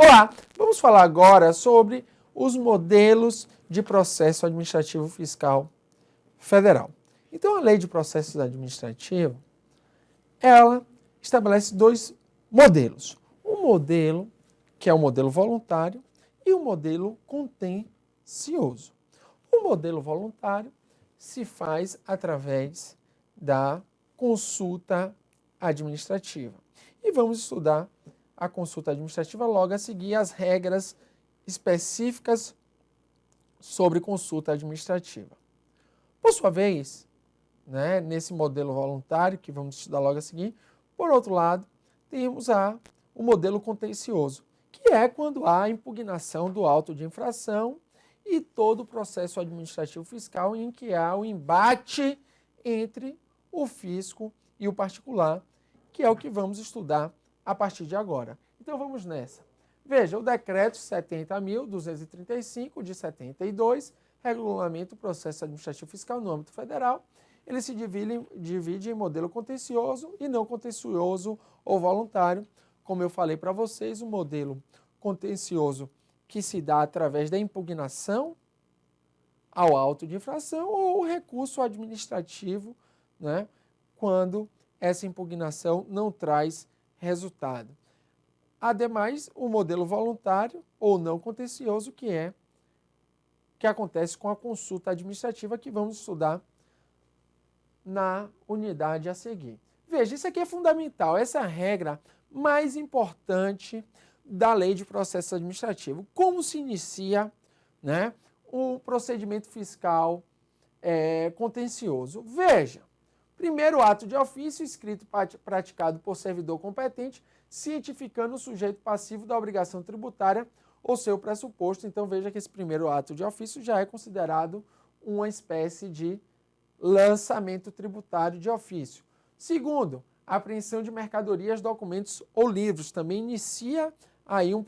Olá, vamos falar agora sobre os modelos de processo administrativo fiscal federal. Então, a Lei de Processos Administrativos, ela estabelece dois modelos. Um modelo, que é o modelo voluntário, e o modelo contencioso. O modelo voluntário se faz através da consulta administrativa. E vamos estudar a consulta administrativa logo a seguir as regras específicas sobre consulta administrativa. Por sua vez, nesse modelo voluntário, que vamos estudar logo a seguir, por outro lado, temos o modelo contencioso, que é quando há impugnação do auto de infração e todo o processo administrativo fiscal em que há o embate entre o fisco e o particular, que é o que vamos estudar a partir de agora. Então vamos nessa. Veja, o decreto 70.235 de 72, regulamenta o processo administrativo fiscal no âmbito federal. Ele se divide em modelo contencioso e não contencioso ou voluntário. Como eu falei para vocês, o modelo contencioso que se dá através da impugnação ao auto de infração ou o recurso administrativo, quando essa impugnação não traz resultado. Ademais, o modelo voluntário ou não contencioso, que acontece com a consulta administrativa, que vamos estudar na unidade a seguir. Veja, isso aqui é fundamental, essa é a regra mais importante da Lei de Processo Administrativo. Como se inicia o procedimento fiscal contencioso? Veja, primeiro ato de ofício escrito praticado por servidor competente, cientificando o sujeito passivo da obrigação tributária ou seu pressuposto. Então veja que esse primeiro ato de ofício já é considerado uma espécie de lançamento tributário de ofício. Segundo, apreensão de mercadorias, documentos ou livros, também inicia aí um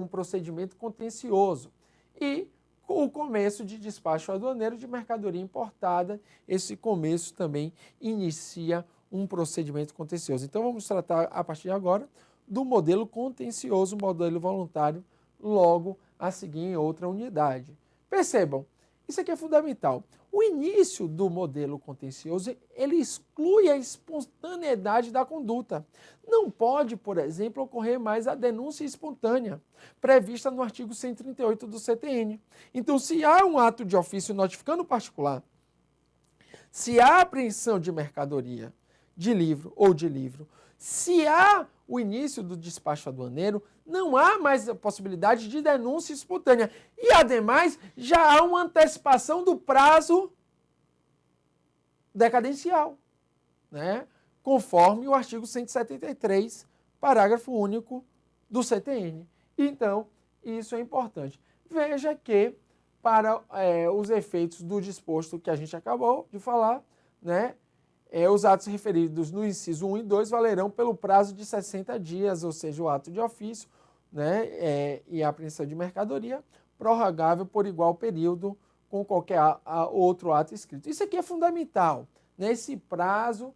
procedimento contencioso. E o começo de despacho aduaneiro de mercadoria importada, esse começo também inicia um procedimento contencioso. Então vamos tratar a partir de agora do modelo contencioso, modelo voluntário, logo a seguir em outra unidade. Percebam, isso aqui é fundamental. O início do modelo contencioso, ele exclui a espontaneidade da conduta. Não pode, por exemplo, ocorrer mais a denúncia espontânea, prevista no artigo 138 do CTN. Então, se há um ato de ofício notificando o particular, se há apreensão de mercadoria, de livro ou de livro, se há o início do despacho aduaneiro, não há mais a possibilidade de denúncia espontânea. E, ademais, já há uma antecipação do prazo decadencial, conforme o artigo 173, parágrafo único do CTN. Então, isso é importante. Veja que, para os efeitos do disposto que a gente acabou de falar, os atos referidos no inciso 1 e 2 valerão pelo prazo de 60 dias, ou seja, o ato de ofício e a apreensão de mercadoria, prorrogável por igual período com qualquer outro ato escrito. Isso aqui é fundamental, esse prazo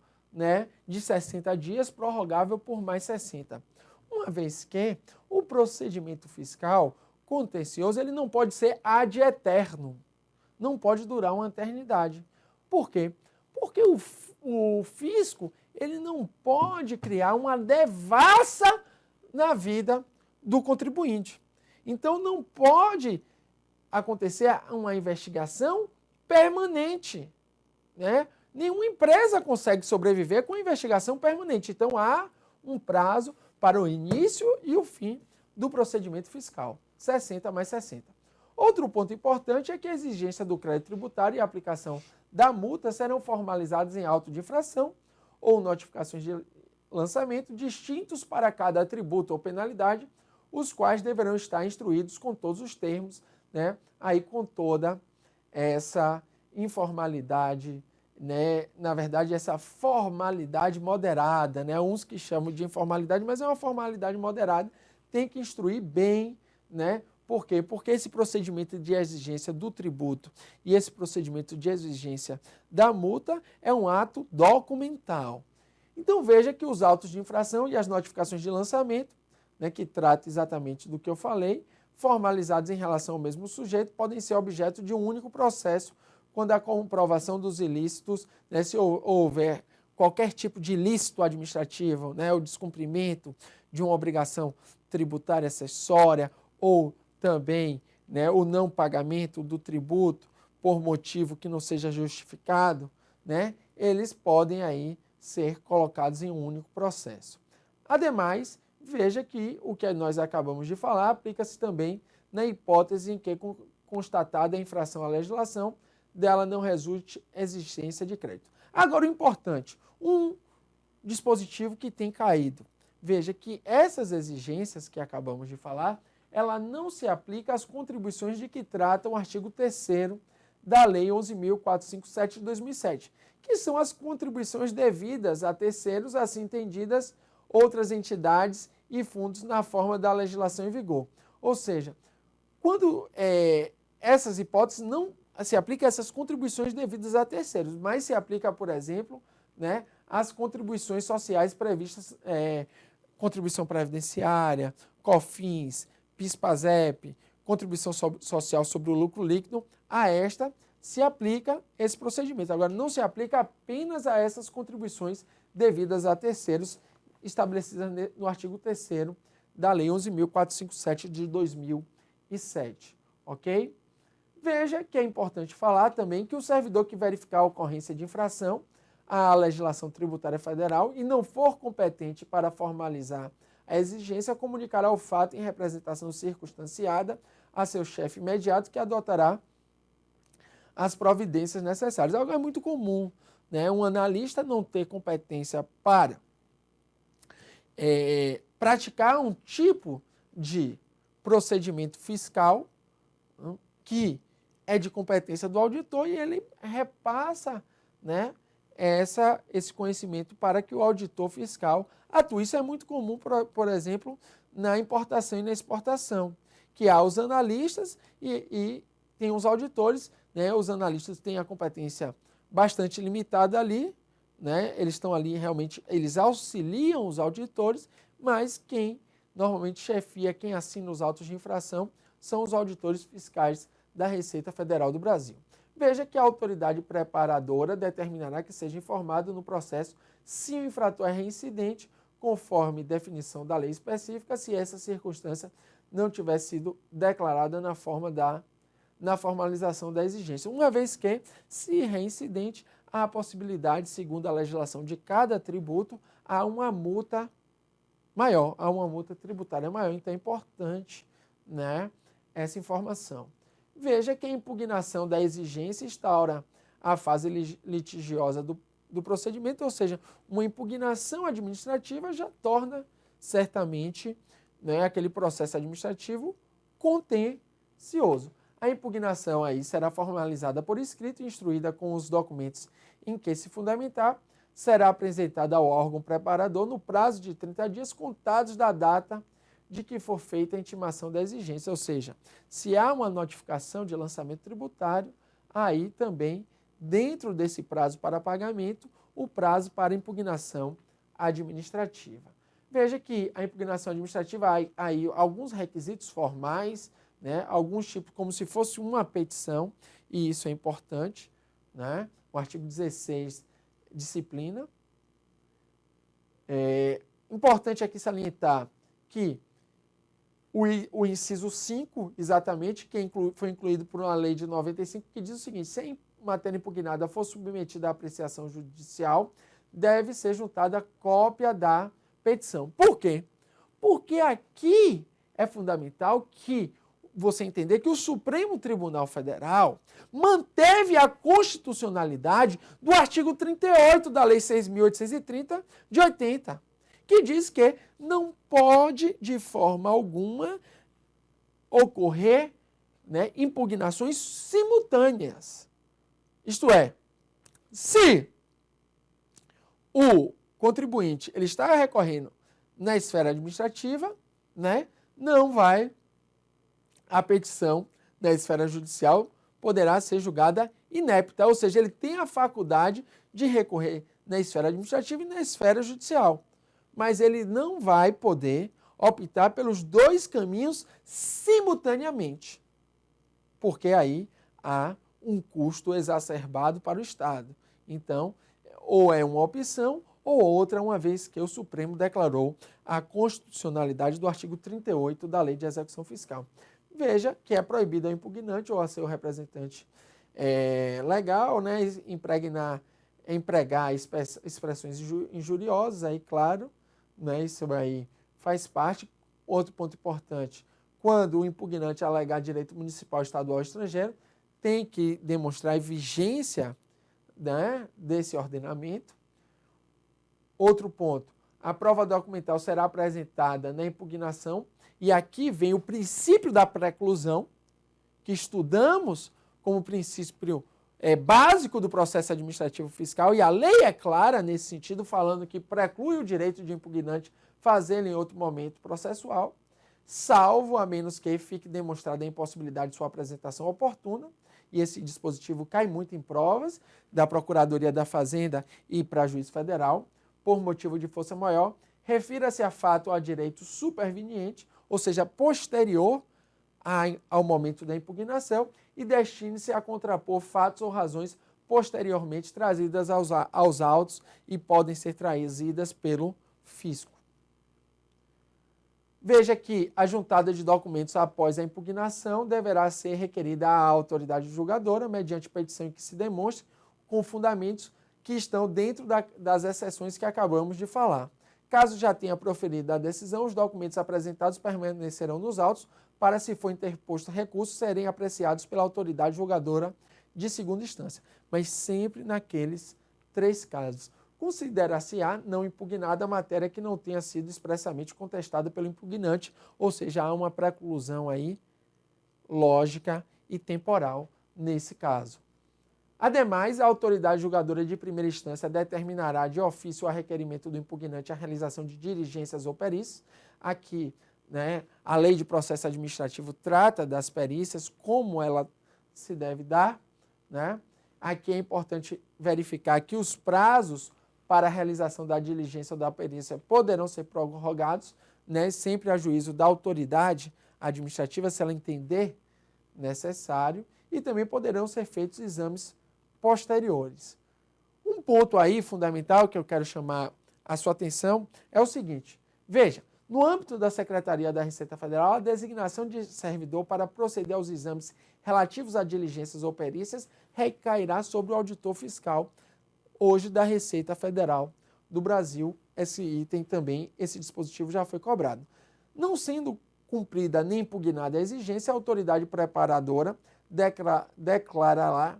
de 60 dias, prorrogável por mais 60. Uma vez que o procedimento fiscal contencioso ele não pode ser ad eterno, não pode durar uma eternidade. Por quê? Porque o fisco ele não pode criar uma devassa na vida do contribuinte. Então, não pode acontecer uma investigação permanente. Nenhuma empresa consegue sobreviver com investigação permanente. Então, há um prazo para o início e o fim do procedimento fiscal. 60 mais 60. Outro ponto importante é que a exigência do crédito tributário e a aplicação da multa serão formalizadas em auto de infração ou notificações de lançamento distintos para cada tributo ou penalidade, os quais deverão estar instruídos com todos os termos, aí com toda essa informalidade, na verdade essa formalidade moderada, uns que chamam de informalidade, mas é uma formalidade moderada, tem que instruir bem, Por quê? Porque esse procedimento de exigência do tributo e esse procedimento de exigência da multa é um ato documental. Então veja que os autos de infração e as notificações de lançamento, né, que trata exatamente do que eu falei, formalizados em relação ao mesmo sujeito, podem ser objeto de um único processo quando a comprovação dos ilícitos, né, se houver qualquer tipo de ilícito administrativo, né, o descumprimento de uma obrigação tributária acessória ou também, né, o não pagamento do tributo por motivo que não seja justificado, né, eles podem aí ser colocados em um único processo. Ademais, veja que o que nós acabamos de falar aplica-se também na hipótese em que, constatada a infração à legislação, dela não resulte existência de crédito. Agora, o importante, um dispositivo que tem caído. Veja que essas exigências que acabamos de falar, ela não se aplica às contribuições de que trata o artigo 3º da Lei 11.457 de 2007, que são as contribuições devidas a terceiros, assim entendidas outras entidades e fundos na forma da legislação em vigor. Ou seja, quando essas hipóteses não se aplicam a essas contribuições devidas a terceiros, mas se aplica, por exemplo, né, as contribuições sociais previstas, contribuição previdenciária, COFINS, PIS/PASEP, contribuição social sobre o lucro líquido, a esta se aplica esse procedimento. Agora, não se aplica apenas a essas contribuições devidas a terceiros estabelecidas no artigo 3º da Lei 11.457 de 2007, ok? Veja que é importante falar também que o servidor que verificar a ocorrência de infração à legislação tributária federal e não for competente para formalizar a exigência, comunicará o fato em representação circunstanciada a seu chefe imediato, que adotará as providências necessárias. Algo é muito comum, né? Um analista não ter competência para praticar um tipo de procedimento fiscal que é de competência do auditor e ele repassa, né, esse conhecimento para que o auditor fiscal atue. Isso é muito comum, por exemplo, na importação e na exportação, que há os analistas e tem os auditores, né? Os analistas têm a competência bastante limitada ali, né? Eles estão ali realmente, eles auxiliam os auditores, mas quem normalmente chefia, quem assina os autos de infração, são os auditores fiscais da Receita Federal do Brasil. Veja que a autoridade preparadora determinará que seja informado no processo se o infrator é reincidente, conforme definição da lei específica, se essa circunstância não tiver sido declarada na formalização da exigência. Uma vez que, se reincidente, há a possibilidade, segundo a legislação de cada tributo, há uma multa maior, há uma multa tributária maior. Então é importante, né, essa informação. Veja que a impugnação da exigência instaura a fase litigiosa do procedimento, ou seja, uma impugnação administrativa já torna certamente, né, aquele processo administrativo contencioso. A impugnação aí será formalizada por escrito, instruída com os documentos em que se fundamentar, será apresentada ao órgão preparador no prazo de 30 dias contados da data de que for feita a intimação da exigência, ou seja, se há uma notificação de lançamento tributário, aí também, dentro desse prazo para pagamento, o prazo para impugnação administrativa. Veja que a impugnação administrativa há aí alguns requisitos formais, né, alguns tipos, como se fosse uma petição, e isso é importante, né? O artigo 16 disciplina. Importante aqui salientar que o inciso 5, exatamente, que foi incluído por uma lei de 95, que diz o seguinte: se a matéria impugnada for submetida à apreciação judicial, deve ser juntada cópia da petição. Por quê? Porque aqui é fundamental que você entender que o Supremo Tribunal Federal manteve a constitucionalidade do artigo 38 da Lei 6.830 de 80, que diz que não pode, de forma alguma, ocorrer, né, impugnações simultâneas. Isto é, se o contribuinte ele está recorrendo na esfera administrativa, né, não vai, a petição na esfera judicial poderá ser julgada inepta, ou seja, ele tem a faculdade de recorrer na esfera administrativa e na esfera judicial, mas ele não vai poder optar pelos dois caminhos simultaneamente, porque aí há um custo exacerbado para o Estado. Então, ou é uma opção ou outra, uma vez que o Supremo declarou a constitucionalidade do artigo 38 da Lei de Execução Fiscal. Veja que é proibido ao impugnante ou a seu representante legal, né, empregar expressões injuriosas, aí claro, né, isso aí faz parte. Outro ponto importante, quando o impugnante alegar direito municipal, estadual ou estrangeiro, tem que demonstrar a vigência, né, desse ordenamento. Outro ponto, a prova documental será apresentada na impugnação, e aqui vem o princípio da preclusão, que estudamos como princípio básico do processo administrativo fiscal, e a lei é clara nesse sentido, falando que preclui o direito de impugnante fazê-lo em outro momento processual, salvo a menos que fique demonstrada a impossibilidade de sua apresentação oportuna, e esse dispositivo cai muito em provas da Procuradoria da Fazenda e para juiz federal, por motivo de força maior, refira-se a fato ou a direito superveniente, ou seja, posterior ao momento da impugnação, e destine-se a contrapor fatos ou razões posteriormente trazidas aos autos e podem ser trazidas pelo fisco. Veja que a juntada de documentos após a impugnação deverá ser requerida à autoridade julgadora, mediante petição em que se demonstre com fundamentos que estão dentro das exceções que acabamos de falar. Caso já tenha proferido a decisão, os documentos apresentados permanecerão nos autos para, se for interposto recurso, serem apreciados pela autoridade julgadora de segunda instância, mas sempre naqueles 3 casos. Considera-se-á não impugnada a matéria que não tenha sido expressamente contestada pelo impugnante, ou seja, há uma preclusão aí lógica e temporal nesse caso. Ademais, a autoridade julgadora de primeira instância determinará de ofício a requerimento do impugnante a realização de diligências ou perícias. Aqui, né, a Lei de Processo Administrativo trata das perícias, como ela se deve dar, né? Aqui é importante verificar que os prazos para a realização da diligência ou da perícia poderão ser prorrogados, né, sempre a juízo da autoridade administrativa, se ela entender necessário, e também poderão ser feitos exames posteriores. Um ponto aí fundamental que eu quero chamar a sua atenção é o seguinte: veja, no âmbito da Secretaria da Receita Federal, a designação de servidor para proceder aos exames relativos a diligências ou perícias recairá sobre o auditor fiscal, hoje da Receita Federal do Brasil. Esse item também, esse dispositivo já foi cobrado. Não sendo cumprida nem impugnada a exigência, a autoridade preparadora declarará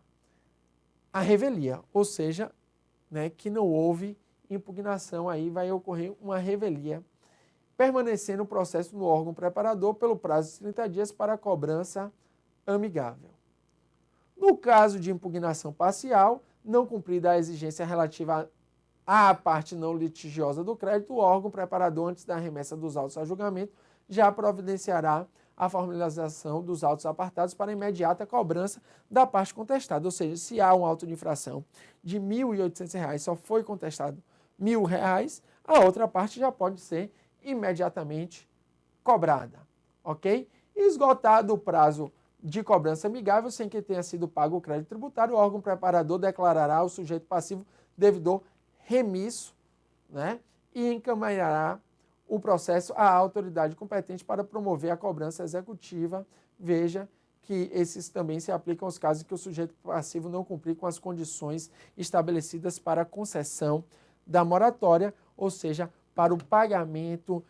a revelia, ou seja, né, que não houve impugnação, aí vai ocorrer uma revelia, permanecendo o processo no órgão preparador pelo prazo de 30 dias para cobrança amigável. No caso de impugnação parcial, não cumprida a exigência relativa à parte não litigiosa do crédito, o órgão preparador, antes da remessa dos autos a julgamento, já providenciará a formalização dos autos apartados para imediata cobrança da parte contestada. Ou seja, se há um auto de infração de R$ 1.800, só foi contestado R$ 1.000, a outra parte já pode ser imediatamente cobrada, ok? Esgotado o prazo de cobrança amigável, sem que tenha sido pago o crédito tributário, o órgão preparador declarará o sujeito passivo devedor remisso, né, e encaminhará o processo à autoridade competente para promover a cobrança executiva. Veja que esses também se aplicam aos casos em que o sujeito passivo não cumprir com as condições estabelecidas para a concessão da moratória, ou seja, para o pagamento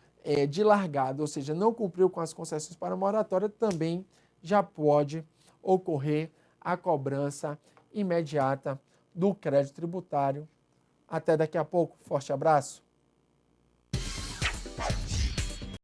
de largada, ou seja, não cumpriu com as concessões para a moratória, também já pode ocorrer a cobrança imediata do crédito tributário. Até daqui a pouco. Forte abraço.